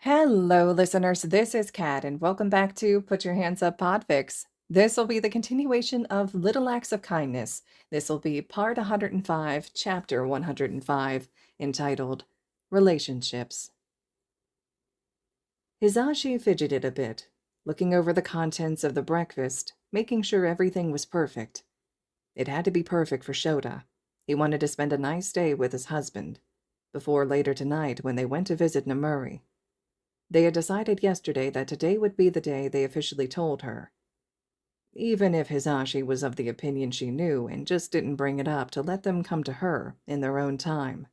Hello, listeners. This is Kat, and welcome back to Put Your Hands Up Podfics. This will be the continuation of Little Acts of Kindness. This will be part 105, chapter 105, entitled Relationships. Hizashi fidgeted a bit, looking over the contents of the breakfast, making sure everything was perfect. It had to be perfect for Shota. He wanted to spend a nice day with his husband, before later tonight when they went to visit Namuri. They had decided yesterday that today would be the day they officially told her. Even if Hizashi was of the opinion she knew and just didn't bring it up to let them come to her in their own time.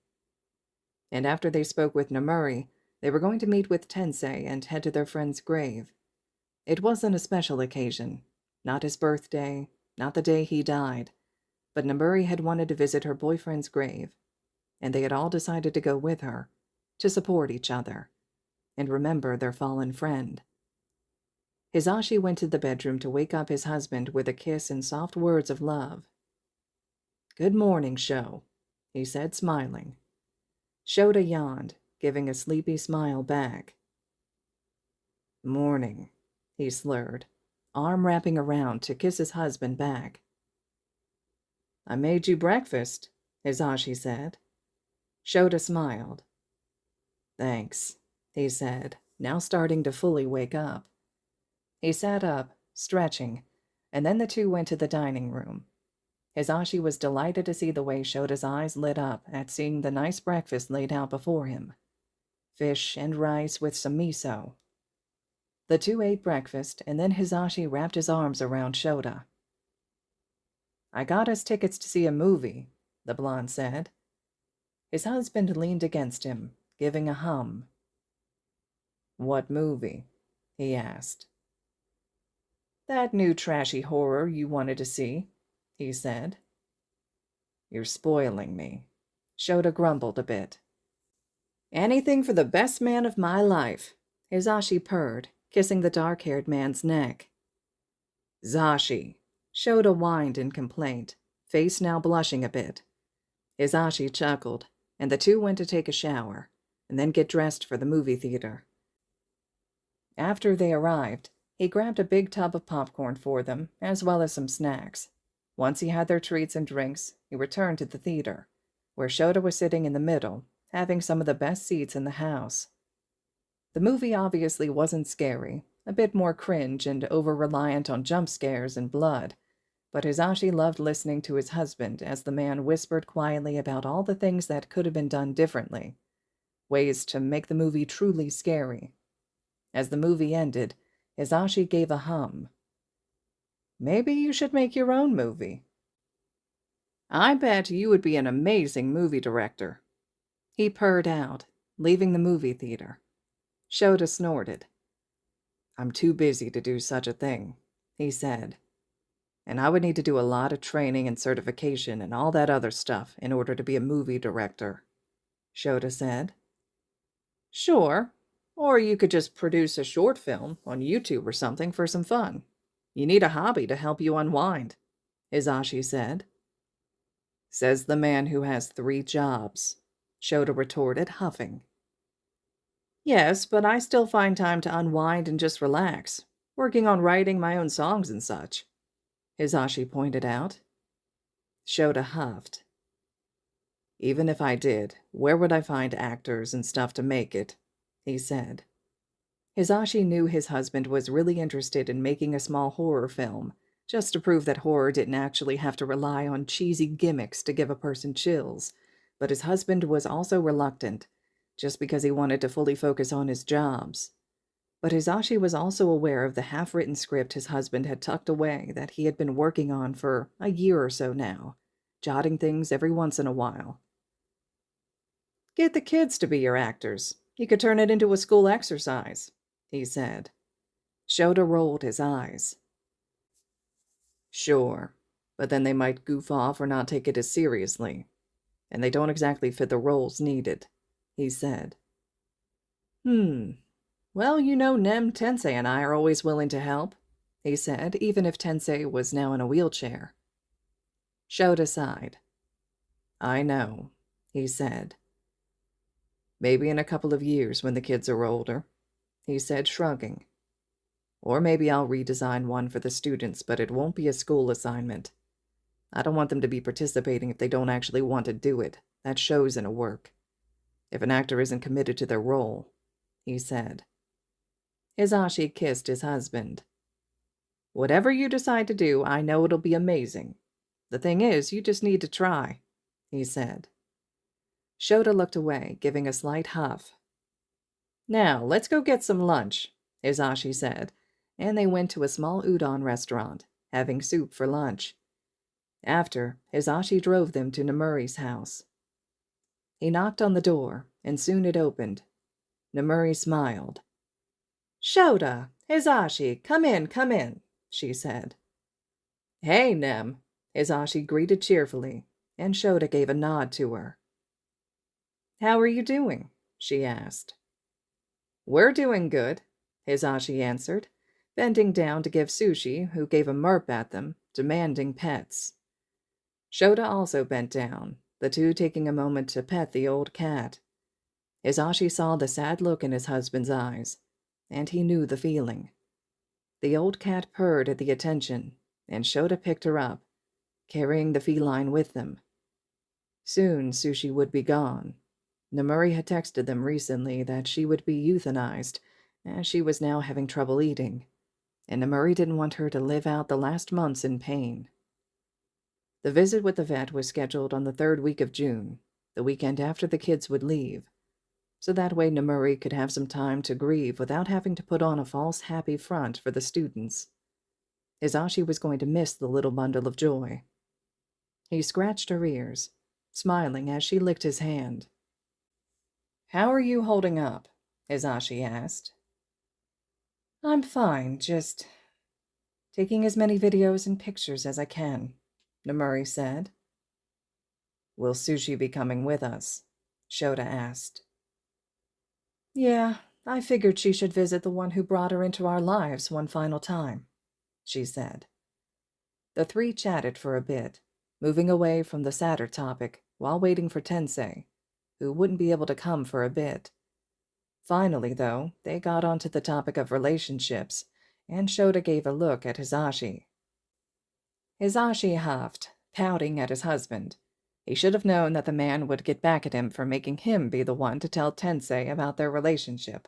And after they spoke with Namuri, they were going to meet with Tensei and head to their friend's grave. It wasn't a special occasion, not his birthday, not the day he died, but Namuri had wanted to visit her boyfriend's grave, and they had all decided to go with her, to support each other and remember their fallen friend. Hizashi went to the bedroom to wake up his husband with a kiss and soft words of love. "Good morning, Sho," he said, smiling. Shota yawned, giving a sleepy smile back. "Morning," he slurred, arm wrapping around to kiss his husband back. "I made you breakfast," Hizashi said. Shota smiled. "Thanks," he said, now starting to fully wake up. He sat up, stretching, and then the two went to the dining room. Hizashi was delighted to see the way Shota's eyes lit up at seeing the nice breakfast laid out before him. Fish and rice with some miso. The two ate breakfast, and then Hizashi wrapped his arms around Shota. "I got us tickets to see a movie," the blonde said. His husband leaned against him, giving a hum. "What movie?" he asked. "That new trashy horror you wanted to see," he said. "You're spoiling me," Shota grumbled a bit. "Anything for the best man of my life," Hizashi purred, kissing the dark-haired man's neck. "Zashi," Shota whined in complaint, face now blushing a bit. Hizashi chuckled, and the two went to take a shower, and then get dressed for the movie theater. After they arrived, he grabbed a big tub of popcorn for them, as well as some snacks. Once he had their treats and drinks, he returned to the theater, where Shota was sitting in the middle, having some of the best seats in the house. The movie obviously wasn't scary, a bit more cringe and over-reliant on jump scares and blood, but Hizashi loved listening to his husband as the man whispered quietly about all the things that could have been done differently, ways to make the movie truly scary. As the movie ended, Hizashi gave a hum. "Maybe you should make your own movie." "I bet you would be an amazing movie director," he purred out, leaving the movie theater. Shota snorted. "I'm too busy to do such a thing," he said. "And I would need to do a lot of training and certification and all that other stuff in order to be a movie director," Shota said. "Sure. Or you could just produce a short film on YouTube or something for some fun. You need a hobby to help you unwind," Hizashi said. "Says the man who has 3 jobs," Shota retorted, huffing. "Yes, but I still find time to unwind and just relax, working on writing my own songs and such," Hizashi pointed out. Shota huffed. "Even if I did, where would I find actors and stuff to make it?" he said. Hizashi knew his husband was really interested in making a small horror film, just to prove that horror didn't actually have to rely on cheesy gimmicks to give a person chills, but his husband was also reluctant, just because he wanted to fully focus on his jobs. But Hizashi was also aware of the half-written script his husband had tucked away that he had been working on for a year or so now, jotting things every once in a while. "Get the kids to be your actors. You could turn it into a school exercise," he said. Shota rolled his eyes. "Sure, but then they might goof off or not take it as seriously, and they don't exactly fit the roles needed," he said. Well, you know Nem, Tensei, and I are always willing to help," he said, even if Tensei was now in a wheelchair. Shota sighed. "I know," he said. "Maybe in a couple of years when the kids are older, he said, shrugging. Or maybe I'll redesign one for the students, but it won't be a school assignment. I don't want them to be participating if they don't actually want to do it. That shows in a work. If an actor isn't committed to their role, he said. Hizashi kissed his husband. Whatever you decide to do, I know it'll be amazing. The thing is, you just need to try, he said. Shota looked away, giving a slight huff. Now, let's go get some lunch, Hizashi said, and they went to a small udon restaurant, having soup for lunch. After, Hizashi drove them to Namuri's house. He knocked on the door, and soon it opened. Namuri smiled. Shota, Hizashi, come in, she said. Hey, Nem, Hizashi greeted cheerfully, and Shota gave a nod to her. How are you doing? She asked. We're doing good, Hizashi answered, bending down to give Sushi, who gave a murp at them, demanding pets. Shota also bent down, the two taking a moment to pet the old cat. Hizashi saw the sad look in his husband's eyes, and he knew the feeling. The old cat purred at the attention, and Shota picked her up, carrying the feline with them. Soon Sushi would be gone. Namuri had texted them recently that she would be euthanized, as she was now having trouble eating, and Namuri didn't want her to live out the last months in pain. The visit with the vet was scheduled on the 3rd week of June, the weekend after the kids would leave, so that way Namuri could have some time to grieve without having to put on a false happy front for the students. Hizashi was going to miss the little bundle of joy. He scratched her ears, smiling as she licked his hand. How are you holding up? Hizashi asked. I'm fine, just taking as many videos and pictures as I can, Namuri said. Will Sushi be coming with us? Shota asked. Yeah, I figured she should visit the one who brought her into our lives one final time, she said. The three chatted for a bit, moving away from the sadder topic while waiting for Tensei, who wouldn't be able to come for a bit. Finally, though, they got onto the topic of relationships, and Shota gave a look at Hizashi. Hizashi huffed, pouting at his husband. He should have known that the man would get back at him for making him be the one to tell Tensei about their relationship.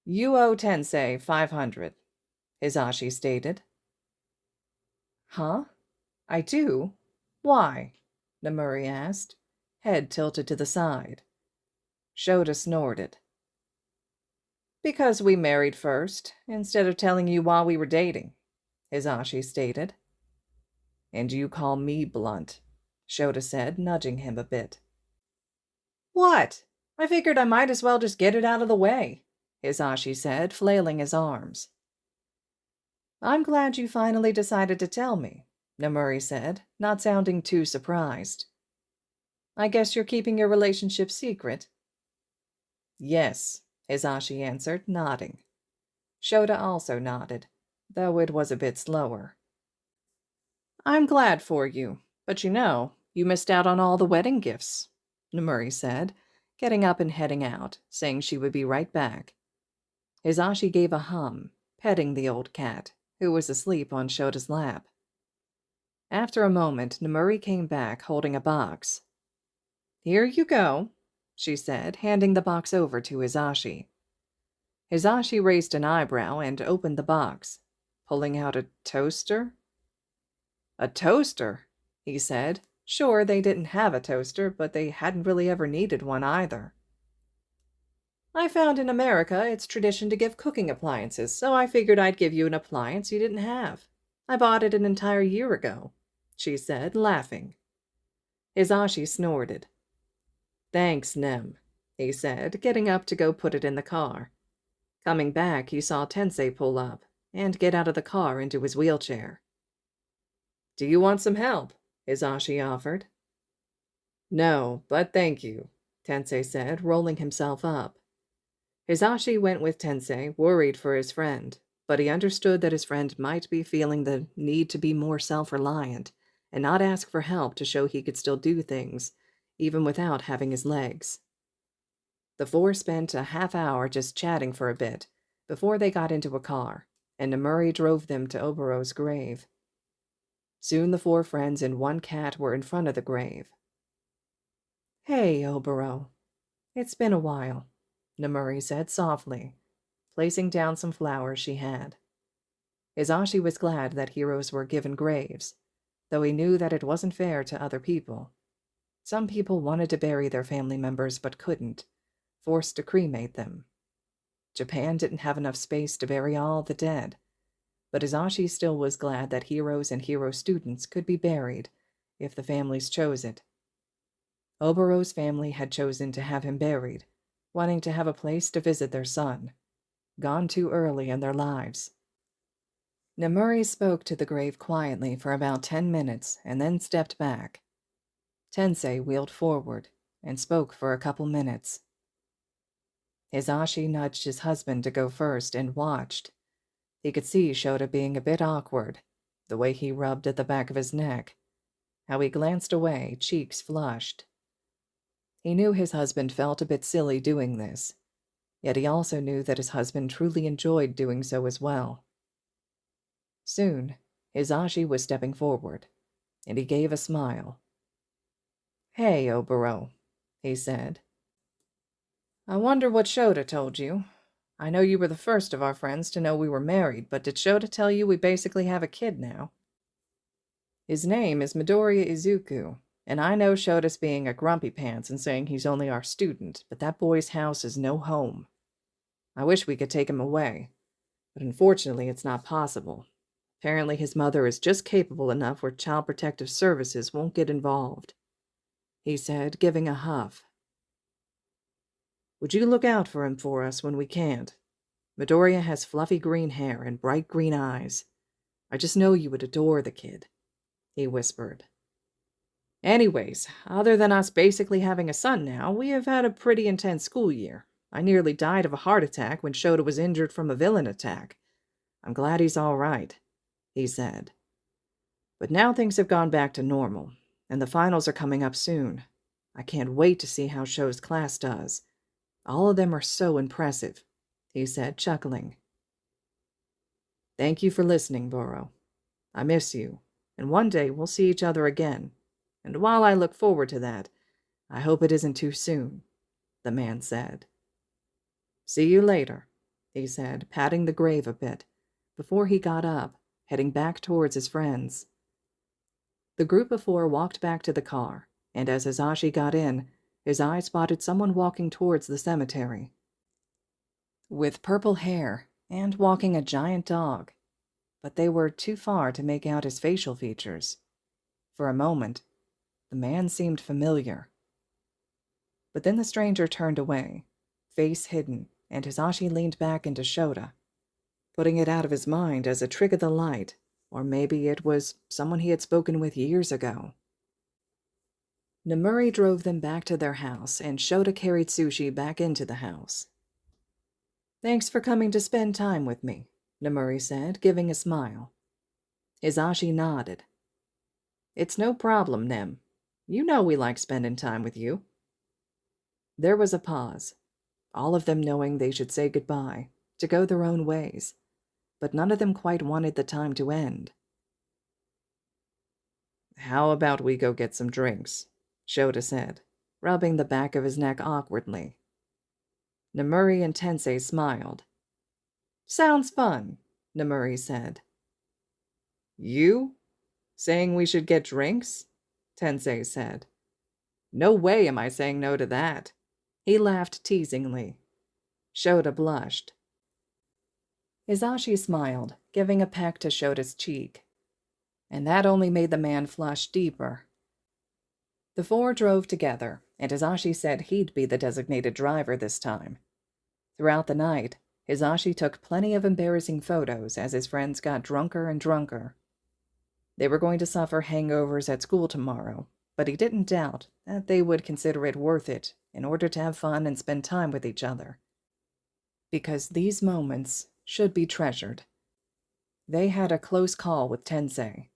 You owe Tensei 500, Hizashi stated. Huh? I do? Why? Namuri asked, head tilted to the side. Shota snorted. Because we married first, instead of telling you while we were dating, Hizashi stated. And you call me blunt, Shota said, nudging him a bit. What? I figured I might as well just get it out of the way, Hizashi said, flailing his arms. I'm glad you finally decided to tell me, Namuri said, not sounding too surprised. I guess you're keeping your relationship secret? Yes, Hizashi answered, nodding. Shota also nodded, though it was a bit slower. I'm glad for you, but you missed out on all the wedding gifts, Namuri said, getting up and heading out, saying she would be right back. Hizashi gave a hum, petting the old cat, who was asleep on Shota's lap. After a moment, Namuri came back holding a box. Here you go, she said, handing the box over to Hizashi. Hizashi raised an eyebrow and opened the box, pulling out a toaster. A toaster, he said. Sure, they didn't have a toaster, but they hadn't really ever needed one either. I found in America it's tradition to give cooking appliances, so I figured I'd give you an appliance you didn't have. I bought it an entire year ago, she said, laughing. Hizashi snorted. Thanks, Nem, he said, getting up to go put it in the car. Coming back, he saw Tensei pull up and get out of the car into his wheelchair. Do you want some help? Hizashi offered. No, but thank you, Tensei said, rolling himself up. Hizashi went with Tensei, worried for his friend, but he understood that his friend might be feeling the need to be more self-reliant and not ask for help to show he could still do things, even without having his legs. The four spent a half hour just chatting for a bit before they got into a car, and Namuri drove them to Obero's grave. Soon the four friends and one cat were in front of the grave. "Hey, Obero. It's been a while," Namuri said softly, placing down some flowers she had. Izashi was glad that heroes were given graves, though he knew that it wasn't fair to other people. Some people wanted to bury their family members but couldn't, forced to cremate them. Japan didn't have enough space to bury all the dead, but Izashi still was glad that heroes and hero students could be buried if the families chose it. Obero's family had chosen to have him buried, wanting to have a place to visit their son, gone too early in their lives. Namuri spoke to the grave quietly for about 10 minutes and then stepped back. Tensei wheeled forward and spoke for a couple minutes. Izashi nudged his husband to go first and watched. He could see Shota being a bit awkward, the way he rubbed at the back of his neck, how he glanced away, cheeks flushed. He knew his husband felt a bit silly doing this, yet he also knew that his husband truly enjoyed doing so as well. Soon, Izashi was stepping forward, and he gave a smile. "Hey, Obero," he said. "I wonder what Shota told you. I know you were the first of our friends to know we were married, but did Shota tell you we basically have a kid now?" "His name is Midoriya Izuku, and I know Shota's being a grumpy pants and saying he's only our student, but that boy's house is no home. I wish we could take him away, but unfortunately it's not possible. Apparently his mother is just capable enough where Child Protective Services won't get involved," he said, giving a huff. "Would you look out for him for us when we can't? Midoriya has fluffy green hair and bright green eyes. I just know you would adore the kid," he whispered. "Anyways, other than us basically having a son now, we have had a pretty intense school year. I nearly died of a heart attack when Shota was injured from a villain attack. I'm glad he's all right," he said. "But now things have gone back to normal, and the finals are coming up soon. I can't wait to see how Sho's class does. All of them are so impressive," he said, chuckling. "Thank you for listening, Boro. I miss you, and one day we'll see each other again. And while I look forward to that, I hope it isn't too soon," the man said. "See you later," he said, patting the grave a bit, before he got up, heading back towards his friends. The group of four walked back to the car, and as Izashi got in, his eye spotted someone walking towards the cemetery. With purple hair and walking a giant dog, but they were too far to make out his facial features. For a moment, the man seemed familiar. But then the stranger turned away, face hidden, and Hisashi leaned back into Shota, putting it out of his mind as a trick of the light, or maybe it was someone he had spoken with years ago. Namuri drove them back to their house, and Shota carried Sushi back into the house. "Thanks for coming to spend time with me," Namuri said, giving a smile. Hisashi nodded. "It's no problem, Nem. You know we like spending time with you." There was a pause, all of them knowing they should say goodbye, to go their own ways, but none of them quite wanted the time to end. "How about we go get some drinks?" Shota said, rubbing the back of his neck awkwardly. Namuri and Tensei smiled. "Sounds fun," Namuri said. "You? Saying we should get drinks?" Tensei said. "No way am I saying no to that." He laughed teasingly. Shota blushed. Izashi smiled, giving a peck to Shota's cheek, and that only made the man flush deeper. The four drove together, and Izashi said he'd be the designated driver this time. Throughout the night, Izashi took plenty of embarrassing photos as his friends got drunker and drunker. They were going to suffer hangovers at school tomorrow, but he didn't doubt that they would consider it worth it in order to have fun and spend time with each other. Because these moments should be treasured. They had a close call with Tensei.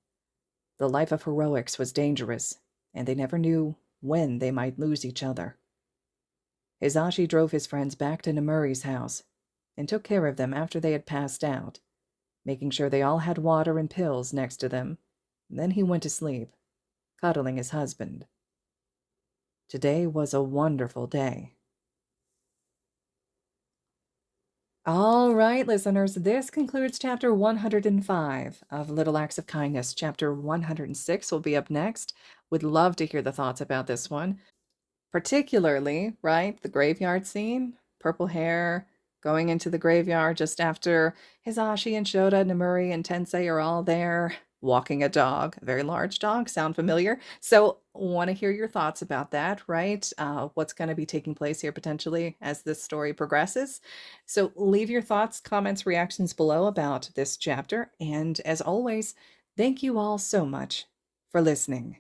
The life of heroics was dangerous, and they never knew when they might lose each other. Hisashi drove his friends back to Namuri's house and took care of them after they had passed out, making sure they all had water and pills next to them. Then he went to sleep, cuddling his husband. Today was a wonderful day. All right, listeners, this concludes chapter 105 of Little Acts of Kindness. Chapter 106 will be up next. Would love to hear the thoughts about this one. Particularly, right, the graveyard scene, purple hair, going into the graveyard just after Hisashi and Shota, Namuri, and Tensei are all there, walking a dog, a very large dog. Sound familiar? So want to hear your thoughts about that, right? What's going to be taking place here potentially as this story progresses. So leave your thoughts, comments, reactions below about this chapter. And as always, thank you all so much for listening.